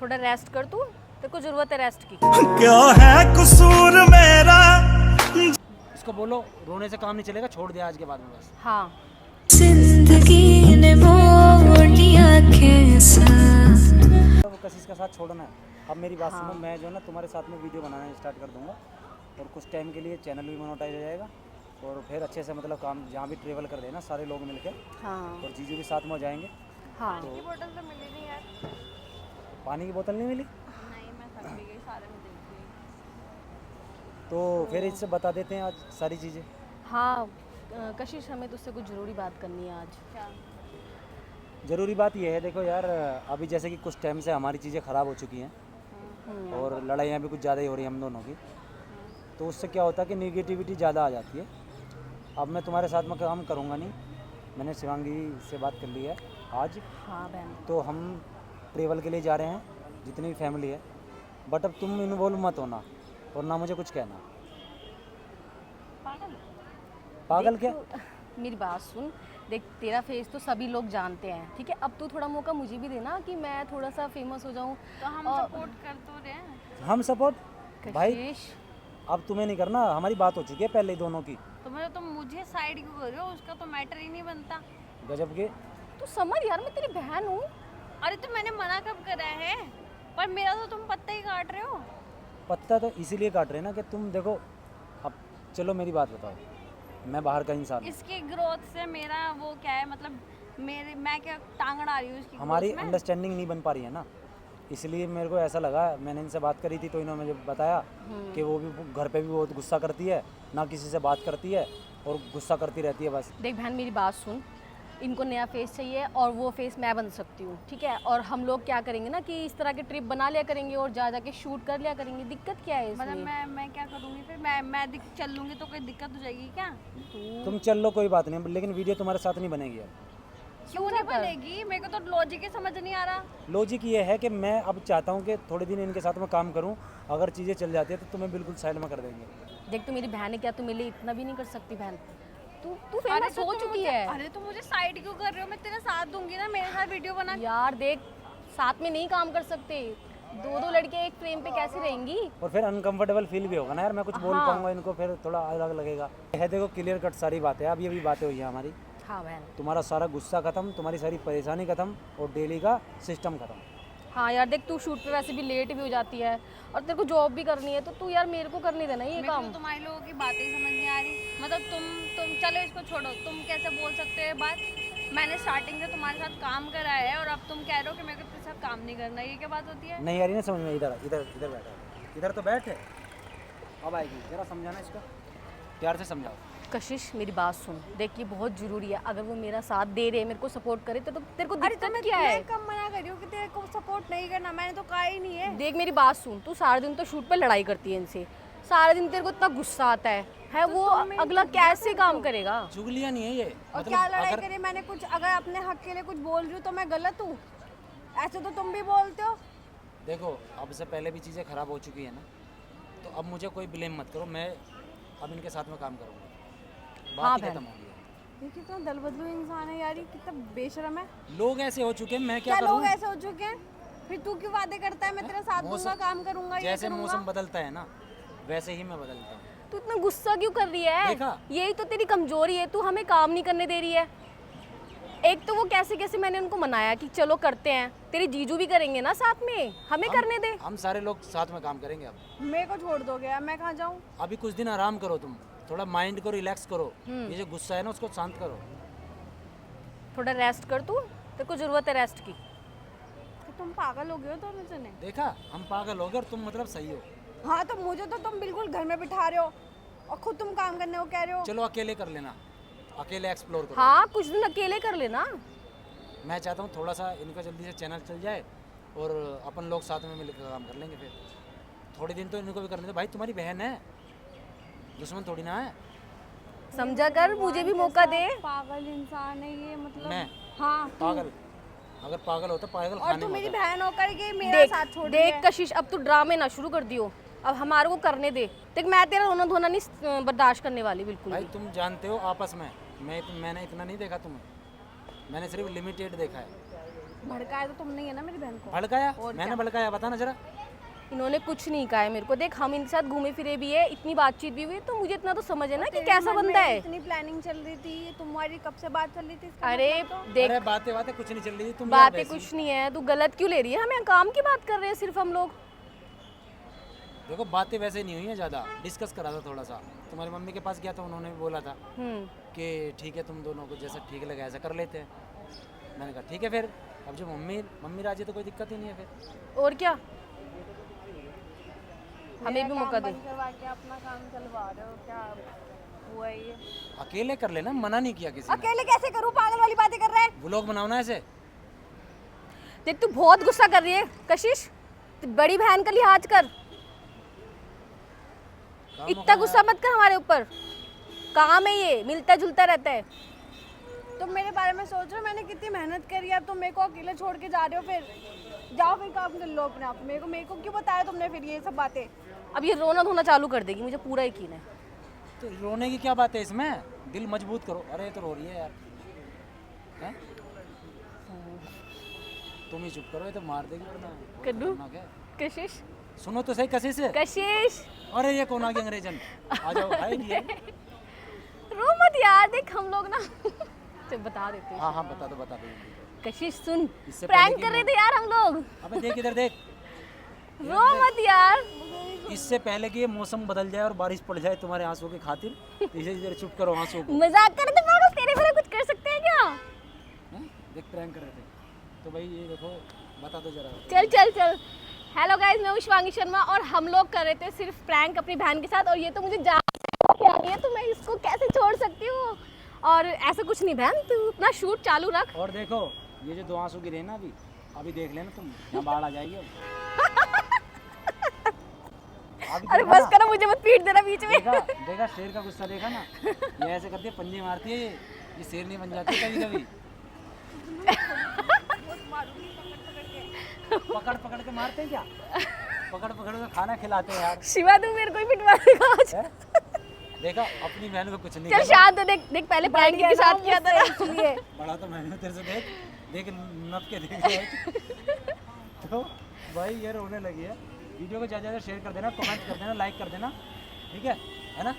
थोड़ा रेस्ट कर तू, तेरे को जरूरत है रेस्ट की। क्या है कसूर मेरा। इसको बोलो रोने से काम नहीं चलेगा, छोड़ दिया आज के बाद में बस। हाँ जिंदगी ने मोड़ लिया कैसा। तो वो कशिश का साथ छोड़ना है। अब मेरी बात सुनो, मैं जो है ना तुम्हारे साथ में वीडियो बनाना स्टार्ट कर दूंगा और कुछ टाइम के लिए चैनल भी मोनेटाइज हो जाएगा और फिर अच्छे से मतलब काम जहाँ भी ट्रेवल कर देना सारे लोग मिलकर, हाँ और जीजू भी साथ में हो जाएंगे। हाँ तो बोतल तो मिली नहीं यार। पानी की बोतल नहीं मिली नहीं, मैं थक भी गई, सारे में देख गई। तो फिर इससे बता देते हैं आज सारी चीज़ें। हाँ कशिश, हमें तुझसे कुछ ज़रूरी बात करनी है आज। क्या? ज़रूरी बात यह है, देखो यार अभी जैसे कि कुछ टाइम से हमारी चीज़ें ख़राब हो चुकी हैं और लड़ाइयाँ भी कुछ ज़्यादा ही हो रही हैं हम दोनों की, तो उससे क्या होता है कि निगेटिविटी ज़्यादा आ जाती है। अब मैं तुम्हारे साथ में काम करूँगा नहीं, मैंने शिवांगी से बात कर ली है आज। हाँ बहन, तो हम ट्रेवल के लिए जा रहे हैं जितनी भी फैमिली है, बट अब तुम इन्वॉल्व मत होना और ना मुझे कुछ कहना। पागल क्या? मेरी बात सुन, देख तेरा फेस तो सभी लोग जानते हैं, ठीक है। अब तू थोड़ा मौका मुझे भी देना कि मैं थोड़ा सा फेमस हो जाऊँ। तो हम सपोर्ट कर तो रहे हैं। हम सपोर्ट भाई कशिश, अब तुम्हें नहीं करना, हमारी बात हो चुकी है पहले ही दोनों की। तो मतलब तुम मुझे साइड क्यों कर रहे हो? उसका तो मैटर ही नहीं बनता। गजब के। तू समझ यार, मैं तेरी बहन हूँ। अरे तो मैंने मना कब करा है? पर मेरा तो तुम पत्ता ही काट रहे हो। पत्ता तो इसीलिए काट रहे हैं ना कि तुम देखो। अब चलो मेरी बात बताओ, मैं बाहर का इंसान हूँ, इसकी ग्रोथ से मेरा वो क्या है, मतलब मैं क्या टांग अड़ा रही हूँ इसकी हमारी growth में? अंडरस्टैंडिंग नहीं बन पा रही है ना, इसलिए मेरे को ऐसा लगा। मैंने इनसे बात करी थी तो इन्होंने मुझे बताया कि वो भी घर पे भी बहुत गुस्सा करती है, ना किसी से बात करती है और गुस्सा करती रहती है बस। देख बहन मेरी बात सुन, इनको नया फेस चाहिए और वो फेस मैं बन सकती हूँ, ठीक है। और हम लोग क्या करेंगे ना कि इस तरह के ट्रिप बना लिया करेंगे और जा के शूट कर लिया करेंगे। दिक्कत क्या है मतलब इसमें? मैं क्या करूँगी फिर? मैं चल लूँगी तो कोई दिक्कत हो जाएगी क्या? तुम चल लो कोई बात नहीं, लेकिन वीडियो तुम्हारे साथ नहीं बनेगी अब। क्यों नहीं बनेगी? मेरे को तो लॉजिक ही समझ नहीं आ रहा। लॉजिक ये है कि मैं अब चाहता हूँ कि थोड़े दिन इनके साथ में काम करूँ, अगर चीज़ें चल जाती है तो तुम्हें बिल्कुल साइड में कर देंगे। देख तू मेरी बहन है, क्या तू मेरे लिए इतना भी नहीं कर सकती बहन? तू अरे फेमस तो हो तुम चुकी मुझे- है अरे तो मुझे साइड क्यों कर रहे हो? मैं तेरा साथ दूंगी ना, मेरे साथ वीडियो बना। यार। देख साथ में नहीं काम कर सकते, दो लड़के एक फ्रेम पे कैसे रहेंगी? और फिर अनकंफर्टेबल फील भी होगा ना यार, मैं कुछ बोल हाँ। पाऊंगा इनको फिर थोड़ा अलग लगेगा। है देखो क्लियर कट सारी बातें, अब ये भी बातें हुई है हमारी। हाँ बहन। तुम्हारा सारा गुस्सा खत्म, तुम्हारी सारी परेशानी खत्म और डेली का सिस्टम खत्म। हाँ यार देख, तू शूट पे वैसे भी लेट भी हो जाती है और तेरे को जॉब भी करनी है, तो तू यार मेरे को करने देना ये मेरे को काम। तो तुम्हारे लोगों की बातें ही समझ नहीं आ रही। मतलब तुम चलो इसको छोड़ो, तुम कैसे बोल सकते हो बात? मैंने स्टार्टिंग से तुम्हारे साथ काम करा है और अब तुम कह रहे हो कि मेरे को तेरे साथ काम नहीं करना, ये क्या बात होती है? नहीं आ रही ना समझ में? इधर इधर इधर बैठा, इधर तो बैठ। अब आएगी, जरा समझाना इसका, प्यार से समझाओ। कशिश मेरी बात सुन, देख ये बहुत जरूरी है। अगर वो मेरा साथ दे रहे, मेरे को सपोर्ट करे तो तेरे को दिक्कत क्या है? मैं कब मना कर रही हूँ कि तेरे को सपोर्ट नहीं करना? मैंने तो कहा ही नहीं है। देख मेरी बात सुन, तू सारा दिन तो शूट पे लड़ाई करती है इनसे, सारा दिन तेरे को इतना गुस्सा आता है वो अगला कैसे काम करेगा? चुगलियाँ नहीं है ये, और क्या लड़ाई करी मैंने? कुछ अगर अपने हक के लिए कुछ बोल रही हूँ तो मैं गलत हूँ? ऐसे तो तुम भी बोलते हो। देखो अब से पहले भी चीज़ें ख़राब हो चुकी है ना, तो अब मुझे कोई ब्लेम मत करो, मैं अब इनके साथ में काम करूँगा, हाँ बात ही बहन। खत्म हो गई है। ये कितना दल बदलू इंसान है यार, ये कितना बेशरम है। लोग ऐसे हो चुके हैं, मैं क्या क्या लोग करूँ? ऐसे हो चुके हैं? फिर तू क्यों वादे करता है मैं तेरा साथ दूंगा, काम करूंगा, ये जैसे करूंगा? मौसम बदलता है ना वैसे ही मैं बदलता हूँ। तू इतना गुस्सा क्यों कर रही है? देखा? यही तो तेरी कमजोरी है, तू हमें काम नहीं करने दे रही है। एक तो वो कैसे मैंने उनको मनाया कि चलो करते हैं, तेरे जीजू भी करेंगे ना साथ में, हमें करने दे। हम सारे लोग साथ में काम करेंगे। अब मेरे को छोड़ दोगे यार? मैं कहाँ जाऊँ? अभी कुछ दिन आराम करो, तुम थोड़ा माइंड को रिलैक्स करो, ये जो गुस्सा है ना उसको शांत करो। थोड़ा रेस्ट कर तू, तेरे को जरूरत है रेस्ट की। तो तुम पागल हो गए हो दोनों जने। देखा, हम पागल हो गए और तुम मतलब सही हो। हाँ तो मुझे तो तुम बिल्कुल घर में बिठा रहे हो और खुद तुम काम करने को कह रहे हो। चलो अकेले कर लेना, अकेले एक्सप्लोर करो। हाँ कुछ दिन अकेले कर लेना। मैं चाहता हूँ थोड़ा सा इनका जल्दी से चैनल चल जाए और अपन लोग साथ में मिलकर काम कर लेंगे। फिर थोड़े दिन तो इनको भी करने दो, भाई तुम्हारी बहन है, दुश्मन थोड़ी ना है। समझा कर, मुझे भी मौका दे। पागल इंसान है ये, मतलब। मैं हाँ पागल? अगर पागल होता पागल और खाने तू में मेरी होता। बहन होकर के मेरा साथ छोड़ रही है। देख कशिश, अब तू ड्रामे ना शुरू कर दियो, अब हमारे को करने दे। देख मैं तेरा रोना धोना नहीं बर्दाश्त करने वाली बिल्कुल भाई भी। तुम जानते हो आपस में मैंने इतना नहीं देखा तुम्हें, मैंने सिर्फ लिमिटेड देखा है। भड़काया तो तुमने ही है ना मेरी बहन को। भड़काया? मैंने भड़काया? बताना जरा। इन्होंने कुछ नहीं कहा है मेरे को। देख हम इनके साथ घूमे फिरे भी है, इतनी बातचीत भी हुई, तो मुझे इतना तो समझ है ना कि कैसा बंदा है। इतनी प्लानिंग चल रही थी तुम्हारी, कब से बात चल रही थी इसका अरे मतलब तो? देख अरे बातें कुछ नहीं चल रही, तुम बातें कुछ नहीं है, तू गलत क्यों ले रही है? हमें काम की बात कर रहे हैं सिर्फ हम लोग। देखो बातें वैसे नहीं हुई है ज़्यादा, डिस्कस करा था थोड़ा सा। तुम्हारी मम्मी के पास गया था, उन्होंने भी बोला था कि ठीक है तुम दोनों को जैसा ठीक लगा ऐसा कर लेते हैं। मैंने कहा ठीक है फिर, अब जो मम्मी राजी तो कोई दिक्कत ही नहीं है फिर। और क्या, हमें भी मेरा मौका काम दे। बंद करवा के अपना काम चलवा रहे हो क्या? हुआ ये अकेले कर लेना, मना नहीं किया किसी ने। अकेले कैसे करूं? पागल वाली बातें कर रहा है। व्लॉग बनाओ ना ऐसे। देख तू बहुत गुस्सा कर रही है कशिश, तू बड़ी बहन का लिहाज कर, इतना गुस्सा मत कर हमारे ऊपर। काम है ये, मिलता जुलता रहता है। तुम मेरे बारे में सोच रहे हो मैंने कितनी मेहनत करी है, अब तुम मेरे को अकेले छोड़ के जा रहे हो? फिर जाओ फिर काम कर लो अपने आप। मेरे को क्यों बताया तुमने फिर ये सब बातें? अब ये रोना धोना चालू कर देगी, मुझे पूरा यकीन है। तो रोने की क्या बात है इसमें? दिल मजबूत करो। अरे तो रो रही है यार, हैं? तुम ही चुप करो, ये तो मार देगी वरना। कद्दू खतरनाक है। कशिश सुनो तो सही कशिश। कशिश अरे ये कौन आ गया अंग्रेजन? आ जाओ, आएगी ये। रो मत यार, देख हम लोग ना चल बता देते हैं। हाँ हाँ बता दो कशिश सुन, इससे प्रैंक पहले कि कर रहे थे यार हम लोग। अबे देख इधर देख। रो मत यार। इससे पहले कि ये मौसम बदल जाए और बारिश पड़ जाए तुम्हारे आंसू की खातिर, इसे इधर चुप करो आंसू को। मजाक कर रहे थे पागल, तेरे मेरे कुछ कर सकते हैं क्या? हैं? देख प्रैंक कर रहे थे तो भाई ये देखो, बता दो जरा। चल चल चल। हेलो गाइस, मैं हूँ शिवांगी शर्मा और हम लोग कर रहे थे सिर्फ प्रैंक अपनी बहन के साथ, और ये तो मुझे जान के आ गई है, तो मैं इसको कैसे छोड़ सकती हूँ? और ऐसा कुछ नहीं बहन, तू अपना शूट चालू रख। और देखो ये जो 2 आंसू गिरे ना अभी देख लेना तुम, यहाँ बाढ़ आ जाएगी अब। अभी अरे देखा बस ना? करो, मुझे मत पीट देना बीच में। देखा शेर का गुस्सा देखा ना? ये ऐसे करती है, पंजे मारती है ये शेर नहीं बन जाती कभी कभी। पकड़ पकड़ के मारते हैं क्या? पकड़ पकड़ के खाना खिलाते हैं यार। शिवा तू मेरे को ही पिटवा देगा आज। हैं? देखा अपनी बहन को कुछ नहीं चल करना। शांत हो, देख देख पहले प्रैंक के साथ किया था ना इसलिए। बड़ा तो मैंने तेरे से देख देख नप के देख। तो भाई ये रोने लगी है। वीडियो को ज़्यादा शेयर कर देना, कमेंट कर देना, लाइक कर देना, ठीक है ना?